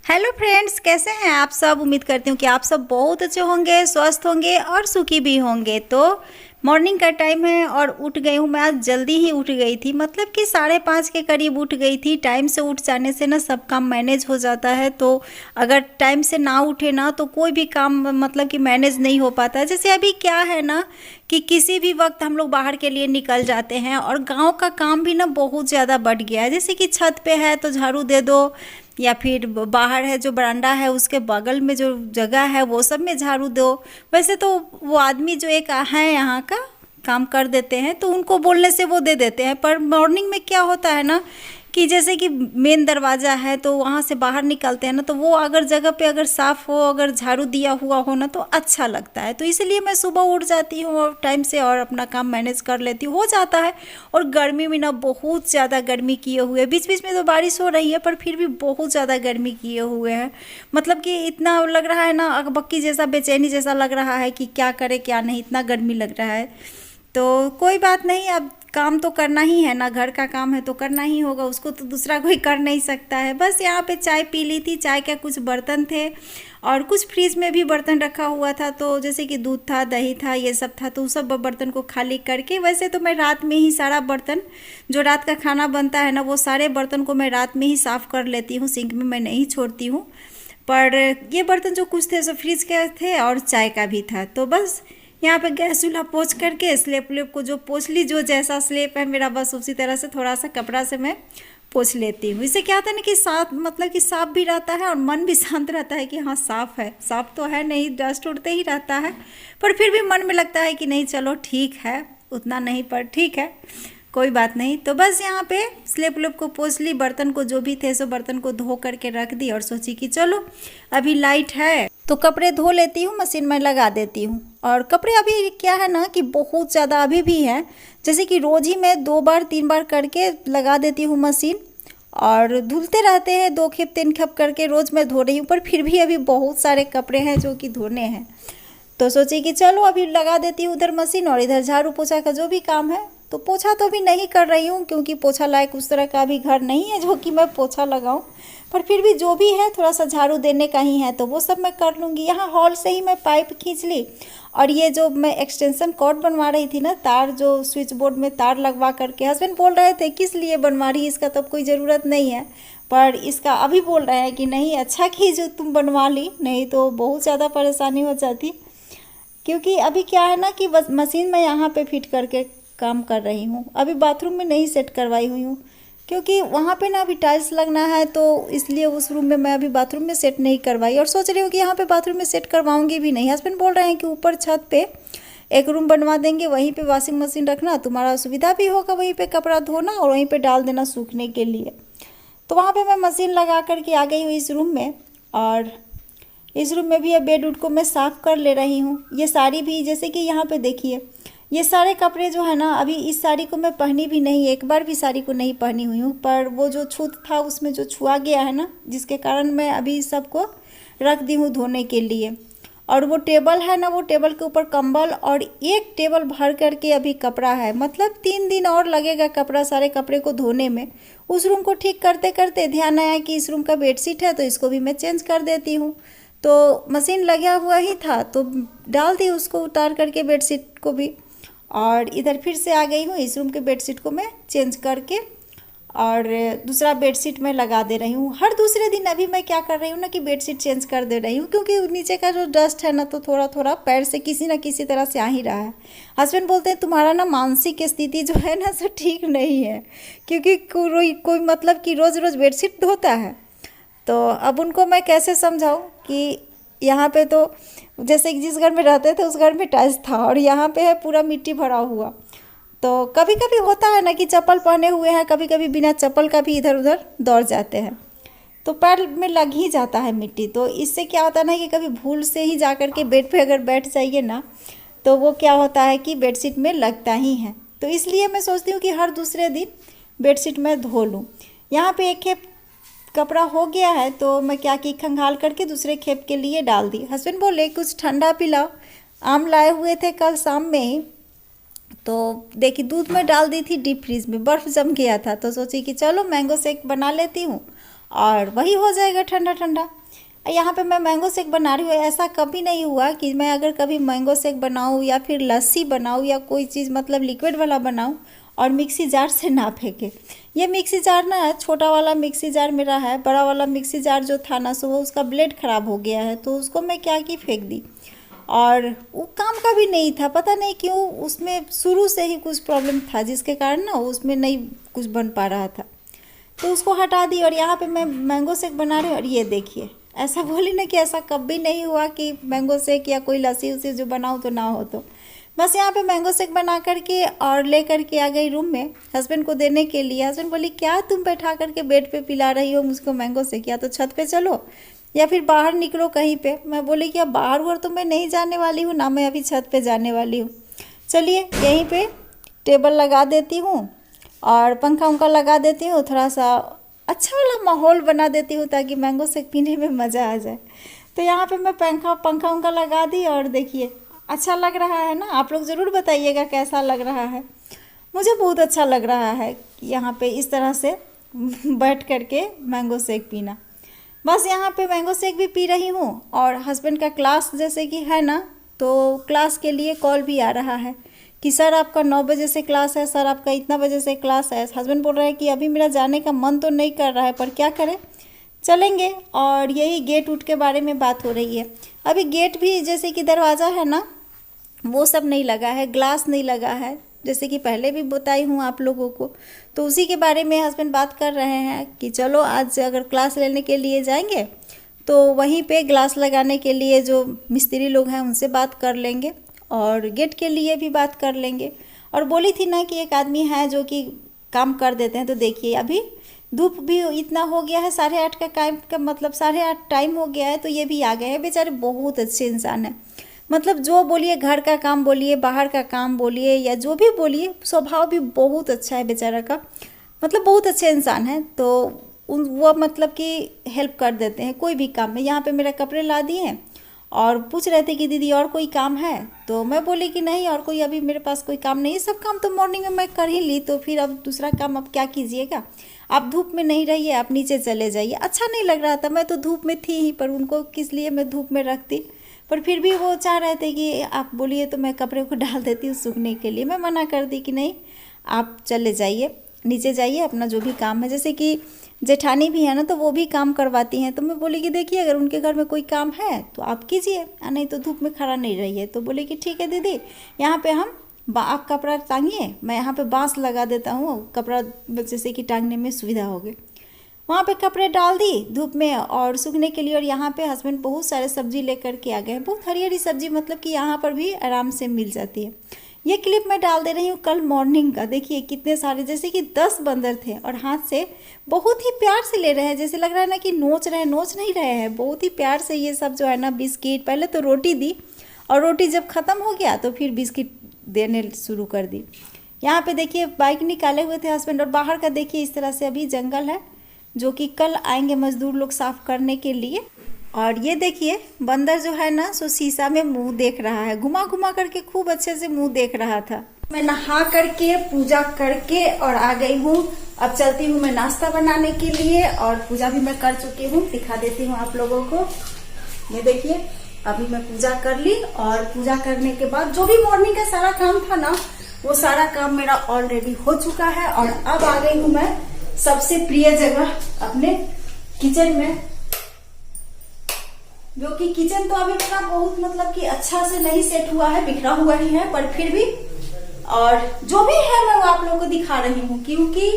Hello friends, कैसे हैं आप सब। उम्मीद करती हूँ कि आप सब बहुत अच्छे होंगे, स्वस्थ होंगे और सुखी भी होंगे। तो मॉर्निंग का टाइम है और उठ गई हूँ। मैं आज जल्दी ही उठ गई थी, मतलब कि 5:30 के करीब उठ गई थी। टाइम से उठ जाने से ना सब काम मैनेज हो जाता है। तो अगर टाइम से ना उठे ना तो कोई भी काम मतलब कि मैनेज नहीं हो पाता है। जैसे अभी क्या है ना कि किसी भी वक्त हम लोग बाहर के लिए निकल जाते हैं और गांव का काम भी ना बहुत ज़्यादा बढ़ गया है। जैसे कि छत पे है तो झाड़ू दे दो, या फिर बाहर है जो बरांडा है उसके बगल में जो जगह है वो सब में झाड़ू दो। वैसे तो वो आदमी जो एक है यहाँ का काम कर देते हैं, तो उनको बोलने से वो दे देते हैं। पर मॉर्निंग में क्या होता है ना कि जैसे कि मेन दरवाज़ा है तो वहाँ से बाहर निकलते हैं ना, तो वो अगर जगह पे अगर साफ़ हो, अगर झाड़ू दिया हुआ हो ना तो अच्छा लगता है। तो इसलिए मैं सुबह उठ जाती हूँ और टाइम से और अपना काम मैनेज कर लेती हूँ, हो जाता है। और गर्मी में ना बहुत ज़्यादा गर्मी किए हुए, बीच बीच में तो बारिश हो रही है पर फिर भी बहुत ज़्यादा गर्मी किए हुए हैं। मतलब कि इतना लग रहा है ना अकबक्की जैसा, बेचैनी जैसा लग रहा है कि क्या करे क्या नहीं, इतना गर्मी लग रहा है। तो कोई बात नहीं, अब काम तो करना ही है ना, घर का काम है तो करना ही होगा, उसको तो दूसरा कोई कर नहीं सकता है। बस यहाँ पे चाय पी ली थी। चाय के कुछ बर्तन थे और कुछ फ्रिज में भी बर्तन रखा हुआ था, तो जैसे कि दूध था, दही था, ये सब था, तो उस सब बर्तन को खाली करके, वैसे तो मैं रात में ही सारा बर्तन जो रात का खाना बनता है ना वो सारे बर्तन को मैं रात में ही साफ़ कर लेती हूँ, सिंक में मैं नहीं छोड़ती हूँ। पर ये बर्तन जो कुछ थे सो फ्रिज के थे और चाय का भी था। तो बस यहाँ पे गैस चूल्हा पोंछ करके स्लेप उलेप को जो पोंछ ली, जो जैसा स्लेप है मेरा बस उसी तरह से थोड़ा सा कपड़ा से मैं पोंछ लेती हूँ। इससे क्या होता है ना कि साफ, मतलब कि साफ भी रहता है और मन भी शांत रहता है कि हाँ साफ है। साफ तो है नहीं, डस्ट उड़ते ही रहता है, पर फिर भी मन में लगता है कि नहीं चलो ठीक है, उतना नहीं पर ठीक है, कोई बात नहीं। तो बस यहाँ पे स्लेप उलेप को पोंछ ली, बर्तन को जो भी थे सो बर्तन को धो करके रख दी और सोची कि चलो अभी लाइट है तो कपड़े धो लेती हूँ, मशीन में लगा देती हूँ। और कपड़े अभी क्या है ना कि बहुत ज़्यादा अभी भी हैं, जैसे कि रोज़ ही मैं 2 बार 3 बार करके लगा देती हूँ मशीन, और धुलते रहते हैं 2 खेप 3 खेप करके रोज़ मैं धो रही हूँ। पर फिर भी अभी बहुत सारे कपड़े हैं जो कि धोने हैं, तो सोची कि चलो अभी लगा देती हूँ उधर मशीन, और इधर झाड़ू पोछा का जो भी काम है। तो पोछा तो अभी नहीं कर रही हूँ क्योंकि पोछा लायक उस तरह का भी घर नहीं है जो कि मैं पोछा लगाऊँ, पर फिर भी जो भी है थोड़ा सा झाड़ू देने का ही है तो वो सब मैं कर लूँगी। यहाँ हॉल से ही मैं पाइप खींच ली, और ये जो मैं एक्सटेंशन कॉर्ड बनवा रही थी ना, तार जो स्विच बोर्ड में तार लगवा करके, हस्बैंड बोल रहे थे किस लिए बनवा रही, इसका तो कोई ज़रूरत नहीं है। पर इसका अभी बोल रहे हैं कि नहीं अच्छा की जो तुम बनवा ली, नहीं तो बहुत ज़्यादा परेशानी हो जाती। क्योंकि अभी क्या है ना कि बस मशीन में यहाँ पे फिट करके काम कर रही हूँ, अभी बाथरूम में नहीं सेट करवाई हुई हूँ क्योंकि वहाँ पे ना अभी टाइल्स लगना है, तो इसलिए उस रूम में मैं अभी बाथरूम में सेट नहीं करवाई। और सोच रही हूँ कि यहाँ पे बाथरूम में सेट करवाऊँगी भी नहीं। हस्बैंड बोल रहे हैं कि ऊपर छत पे एक रूम बनवा देंगे, वहीं पे वॉशिंग मशीन रखना, तुम्हारा सुविधा भी होगा, वहीं पे कपड़ा धोना और वहीं पे डाल देना सूखने के लिए। तो वहाँ पे मैं मशीन लगा करके आ गई हूँ इस रूम में, और इस रूम में भी अब बेड उड को मैं साफ़ कर ले रही हूँ। ये साड़ी भी, जैसे कि यहाँ पे देखिए, ये सारे कपड़े जो है ना, अभी इस साड़ी को मैं पहनी भी नहीं, एक बार भी साड़ी को नहीं पहनी हुई हूँ, पर वो जो छूत था उसमें जो छुआ गया है ना, जिसके कारण मैं अभी सबको रख दी हूँ धोने के लिए। और वो टेबल है ना, वो टेबल के ऊपर कंबल और एक टेबल भर करके अभी कपड़ा है, मतलब 3 दिन और लगेगा कपड़ा, सारे कपड़े को धोने में। उस रूम को ठीक करते करते ध्यान आया कि इस रूम का बेडशीट है तो इसको भी मैं चेंज कर देती हूँ। तो मशीन लगा हुआ ही था तो डाल दी उसको उतार करके बेडशीट को भी, और इधर फिर से आ गई हूँ, इस रूम के बेडशीट को मैं चेंज करके और दूसरा बेडशीट मैं लगा दे रही हूँ। हर दूसरे दिन अभी मैं क्या कर रही हूँ ना कि बेडशीट चेंज कर दे रही हूँ, क्योंकि नीचे का जो डस्ट है ना तो थोड़ा थोड़ा पैर से किसी ना किसी तरह से आ ही रहा है। हस्बैंड बोलते हैं तुम्हारा ना मानसिक स्थिति जो है ना सो ठीक नहीं है, क्योंकि कोई मतलब कि रोज़ रोज़ बेडशीट धोता है। तो अब उनको मैं कैसे समझाऊं कि यहाँ पे तो जैसे कि जिस घर में रहते थे उस घर में टाइल्स था और यहाँ पे है पूरा मिट्टी भरा हुआ। तो कभी कभी होता है ना कि चप्पल पहने हुए हैं, कभी कभी बिना चप्पल का भी इधर उधर दौड़ जाते हैं तो पैर में लग ही जाता है मिट्टी। तो इससे क्या होता है ना कि कभी भूल से ही जा कर के बेड पे अगर बैठ जाइए ना तो वो क्या होता है कि बेडशीट में लगता ही है। तो इसलिए मैं सोचती हूँ कि हर दूसरे दिन बेडशीट मैं धो लूँ। यहाँ पे एक खेप कपड़ा हो गया है तो मैं क्या की खंगाल करके दूसरे खेप के लिए डाल दी। हस्बैंड बोले कुछ ठंडा पिलाओ, आम लाए हुए थे कल शाम में ही, तो देखिए दूध में डाल दी थी डीप फ्रीज में, बर्फ़ जम गया था तो सोची कि चलो मैंगो शेक बना लेती हूँ और वही हो जाएगा ठंडा ठंडा। यहाँ पे मैं मैंगो शेक बना रही हूँ। ऐसा कभी नहीं हुआ कि मैं अगर कभी मैंगो शेक बनाऊँ या फिर लस्सी बनाऊँ या कोई चीज़ मतलब लिक्विड वाला बनाऊँ और मिक्सी जार से ना फेंके। ये मिक्सी जार ना छोटा वाला मिक्सी जार मेरा है, बड़ा वाला मिक्सी जार जो था ना सो वो उसका ब्लेड ख़राब हो गया है, तो उसको मैं क्या की फेंक दी। और वो काम का भी नहीं था, पता नहीं क्यों उसमें शुरू से ही कुछ प्रॉब्लम था जिसके कारण ना उसमें नहीं कुछ बन पा रहा था, तो उसको हटा दी। और यहाँ पे मैं मैंगो शेक बना रही हूँ। और ये देखिए, ऐसा बोली ना कि ऐसा कभी नहीं हुआ कि मैंगो शेक या कोई लस्सी उसी जो बनाऊँ तो ना हो। तो बस यहाँ पे मैंगो शेक बना करके और ले करके आ गई रूम में हस्बैंड को देने के लिए। हस्बैंड बोली क्या तुम बैठा करके बेड पे पिला रही हो मुझको मैंगो शेक, या तो छत पे चलो या फिर बाहर निकलो कहीं पे। मैं बोली कि अब बाहर उहर तो मैं नहीं जाने वाली हूँ ना, मैं अभी छत पे जाने वाली हूँ। चलिए यहीं पे टेबल लगा देती हूँ और पंखा उंखा लगा देती हूँ, थोड़ा सा अच्छा वाला माहौल बना देती हूँ ताकि मैंगो शेक पीने में मज़ा आ जाए। तो यहाँ पे मैं पंखा उंखा लगा दी और देखिए अच्छा लग रहा है ना। आप लोग ज़रूर बताइएगा कैसा लग रहा है। मुझे बहुत अच्छा लग रहा है यहाँ पे इस तरह से बैठ करके मैंगो शेक पीना। बस यहाँ पे मैंगो शेक भी पी रही हूँ और हस्बैंड का क्लास जैसे कि है ना, तो क्लास के लिए कॉल भी आ रहा है कि सर आपका 9 बजे से क्लास है, सर आपका इतना बजे से क्लास है। हस्बैंड बोल रहे हैं कि अभी मेरा जाने का मन तो नहीं कर रहा है पर क्या करें, चलेंगे। और यही गेट उट के बारे में बात हो रही है। अभी गेट भी जैसे कि दरवाज़ा है ना वो सब नहीं लगा है, ग्लास नहीं लगा है, जैसे कि पहले भी बताई हूँ आप लोगों को। तो उसी के बारे में हस्बैंड बात कर रहे हैं कि चलो आज अगर क्लास लेने के लिए जाएंगे तो वहीं पे ग्लास लगाने के लिए जो मिस्त्री लोग हैं उनसे बात कर लेंगे और गेट के लिए भी बात कर लेंगे। और बोली थी ना कि एक आदमी है जो कि काम कर देते हैं। तो देखिए अभी धूप भी इतना हो गया है, 8:30 का टाइम का मतलब 8:30 टाइम हो गया है, तो ये भी आ गए हैं। बेचारे बहुत अच्छे इंसान हैं, मतलब जो बोलिए घर का काम बोलिए बाहर का काम बोलिए या जो भी बोलिए, स्वभाव भी बहुत अच्छा है बेचारा का, मतलब बहुत अच्छे इंसान है। तो वो मतलब कि हेल्प कर देते हैं कोई भी काम में। यहाँ पे मेरा कपड़े ला दिए हैं और पूछ रहे थे कि दीदी और कोई काम है, तो मैं बोली कि नहीं और कोई अभी मेरे पास कोई काम नहीं, सब काम तो मॉर्निंग में मैं कर ही ली, तो फिर अब दूसरा काम अब क्या कीजिएगा। आप धूप में नहीं रहिए, आप नीचे चले जाइए। अच्छा नहीं लग रहा था, मैं तो धूप में थी ही, पर उनको किस लिए मैं धूप में रखती। पर फिर भी वो चाह रहे थे कि आप बोलिए तो मैं कपड़े को डाल देती हूँ सूखने के लिए। मैं मना कर दी कि नहीं आप चले जाइए, नीचे जाइए, अपना जो भी काम है। जैसे कि जेठानी भी है ना तो वो भी काम करवाती हैं, तो मैं बोली कि देखिए अगर उनके घर में कोई काम है तो आप कीजिए, नहीं तो धूप में खड़ा नहीं रहिए। तो बोले कि ठीक है दीदी, यहाँ पे हम आप कपड़ा टांगिए, मैं यहाँ पे बांस लगा देता हूँ, कपड़ा जैसे कि टांगने में सुविधा होगी। वहाँ पे कपड़े डाल दी धूप में और सूखने के लिए। और यहाँ पे हस्बैंड बहुत सारे सब्जी लेकर के आ गए हैं, बहुत हरी हरी सब्जी, मतलब कि यहाँ पर भी आराम से मिल जाती है। ये क्लिप मैं डाल दे रही हूँ कल मॉर्निंग का। देखिए कितने सारे, जैसे कि 10 बंदर थे और हाथ से बहुत ही प्यार से ले रहे हैं, जैसे लग रहा है ना कि नोच नहीं रहे हैं, बहुत ही प्यार से ये सब जो है ना बिस्किट, पहले तो रोटी दी और रोटी जब ख़त्म हो गया तो फिर बिस्किट देने शुरू कर दी। यहाँ पे देखिए बाइक निकाले हुए थे हस्बैंड। और बाहर का देखिए इस तरह से अभी जंगल है जो कि कल आएंगे मजदूर लोग साफ करने के लिए। और ये देखिए बंदर जो है ना सो शीशा में मुंह देख रहा है, घुमा घुमा करके खूब अच्छे से मुंह देख रहा था। मैं नहा करके पूजा करके और आ गई हूँ। अब चलती हूँ मैं नाश्ता बनाने के लिए और पूजा भी मैं कर चुकी हूँ, दिखा देती हूँ आप लोगों को। ये देखिए अभी मैं पूजा कर ली और पूजा करने के बाद जो भी मॉर्निंग का सारा काम था ना वो सारा काम मेरा ऑलरेडी हो चुका है। और अब आ गई हूँ मैं सबसे प्रिय जगह अपने किचन में, जो कि किचन तो अभी मेरा बहुत मतलब कि अच्छा से नहीं सेट हुआ है, बिखरा हुआ ही है, पर फिर भी और जो भी है मैं वो आप लोगों को दिखा रही हूँ, क्योंकि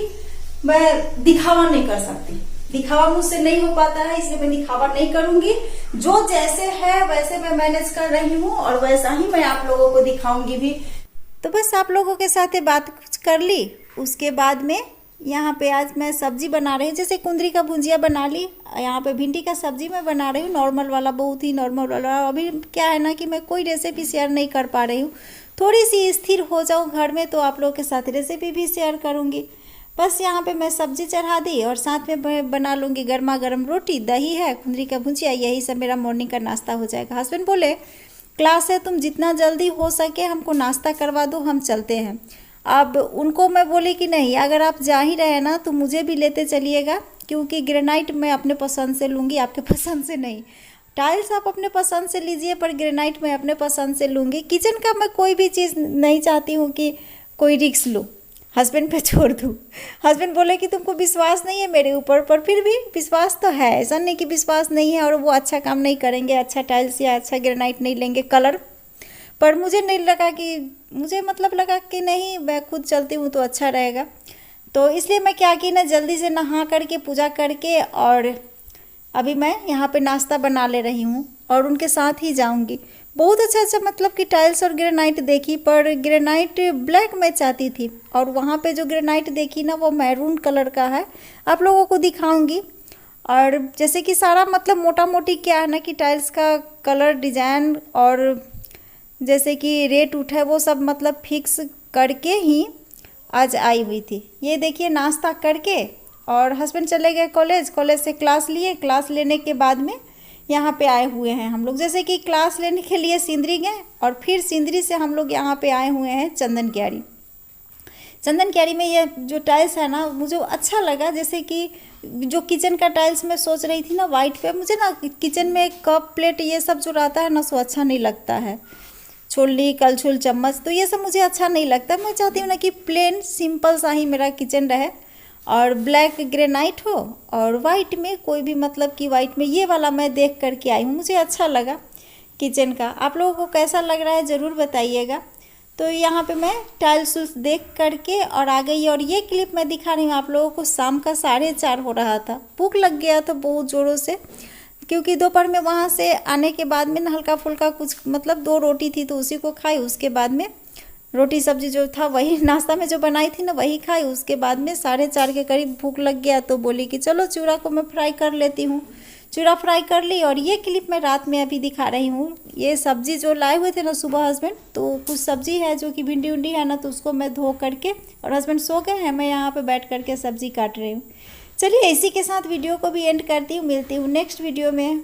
मैं दिखावा नहीं कर सकती, दिखावा मुझसे नहीं हो पाता है, इसलिए मैं दिखावा नहीं करूंगी। जो जैसे है वैसे मैं मैनेज कर रही हूँ और वैसा ही मैं आप लोगों को दिखाऊंगी भी। तो बस आप लोगों के साथ बात कर ली, उसके बाद में यहाँ पे आज मैं सब्जी बना रही हूँ, जैसे कुंदरी का भुंजिया बना ली, यहाँ पे भिंडी का सब्जी मैं बना रही हूँ, नॉर्मल वाला, बहुत ही नॉर्मल वाला। अभी क्या है ना कि मैं कोई रेसिपी शेयर नहीं कर पा रही हूँ, थोड़ी सी स्थिर हो जाऊँ घर में तो आप लोगों के साथ रेसिपी भी शेयर करूँगी। बस यहाँ पे मैं सब्जी चढ़ा दी और साथ में मैं बना लूँगी गर्मा गर्म रोटी, दही है, कुंदरी का भुंजिया, यही सब मेरा मॉर्निंग का नाश्ता हो जाएगा। हस्बैंड बोले क्लास है, तुम जितना जल्दी हो सके हमको नाश्ता करवा दो, हम चलते हैं। अब उनको मैं बोली कि नहीं, अगर आप जा ही रहे ना तो मुझे भी लेते चलिएगा, क्योंकि ग्रेनाइट मैं अपने पसंद से लूँगी, आपके पसंद से नहीं। टाइल्स आप अपने पसंद से लीजिए, पर ग्रेनाइट मैं अपने पसंद से लूँगी। किचन का मैं कोई भी चीज़ नहीं चाहती हूँ कि कोई रिस्क लूँ, हस्बैंड पे छोड़ दूँ। हस्बैंड बोले कि तुमको विश्वास नहीं है मेरे ऊपर, पर फिर भी विश्वास तो है, ऐसा नहीं कि विश्वास नहीं है और वो अच्छा काम नहीं करेंगे, अच्छा टाइल्स या अच्छा ग्रेनाइट नहीं लेंगे कलर। पर मुझे नहीं लगा कि, मुझे मतलब लगा कि नहीं, मैं खुद चलती हूँ तो अच्छा रहेगा। तो इसलिए मैं क्या की ना, जल्दी से नहा करके पूजा करके और अभी मैं यहाँ पे नाश्ता बना ले रही हूँ और उनके साथ ही जाऊँगी। बहुत अच्छा अच्छा मतलब कि टाइल्स और ग्रेनाइट देखी, पर ग्रेनाइट ब्लैक मैं चाहती थी और वहाँ पे जो ग्रेनाइट देखी ना वो मैरून कलर का है, आप लोगों को दिखाऊंगी। और जैसे कि सारा मतलब मोटा मोटी क्या है ना कि टाइल्स का कलर डिज़ाइन और जैसे कि रेट उठा है वो सब मतलब फिक्स करके ही आज आई हुई थी। ये देखिए नाश्ता करके और हस्बैंड चले गए कॉलेज, कॉलेज से क्लास लिए, क्लास लेने के बाद में यहाँ पे आए हुए हैं हम लोग। जैसे कि क्लास लेने के लिए सिंदरी गए और फिर सिंदरी से हम लोग यहाँ पे आए हुए हैं चंदन क्यारी। चंदन क्यारी में ये जो टाइल्स है ना मुझे अच्छा लगा। जैसे कि जो किचन का टाइल्स मैं सोच रही थी ना वाइट पे, मुझे ना किचन में कप प्लेट ये सब जो रहता है ना सो अच्छा नहीं लगता है, छोलनी कलछुल चम्मच, तो ये सब मुझे अच्छा नहीं लगता। मैं चाहती हूँ ना कि प्लेन सिंपल सा ही मेरा किचन रहे और ब्लैक ग्रेनाइट हो और वाइट में कोई भी मतलब कि वाइट में ये वाला मैं देख करके आई हूँ, मुझे अच्छा लगा किचन का। आप लोगों को कैसा लग रहा है ज़रूर बताइएगा। तो यहाँ पे मैं टाइल्स देख करके और आ गई और ये क्लिप मैं दिखा रही हूँ आप लोगों को। शाम का 4:30 हो रहा था, भूख लग गया था बहुत ज़ोरों से, क्योंकि दोपहर में वहाँ से आने के बाद में हल्का फुल्का कुछ मतलब 2 रोटी थी तो उसी को खाई। उसके बाद में रोटी सब्जी जो था वही नाश्ता में जो बनाई थी ना वही खाई। उसके बाद में 4:30 के करीब भूख लग गया तो बोली कि चलो चूड़ा को मैं फ्राई कर लेती हूँ। चूड़ा फ्राई कर ली और ये क्लिप मैं रात में अभी दिखा रही हूँ। ये सब्ज़ी जो लाए हुए थे ना सुबह हस्बैंड, तो कुछ सब्ज़ी है जो कि भिंडी उंडी है ना, तो उसको मैं धो करके और हस्बैंड सो गए हैं, मैं यहाँ पे बैठ करके सब्ज़ी काट रही हूँ। चलिए इसी के साथ वीडियो को भी एंड करती हूँ, मिलती हूँ नेक्स्ट वीडियो में।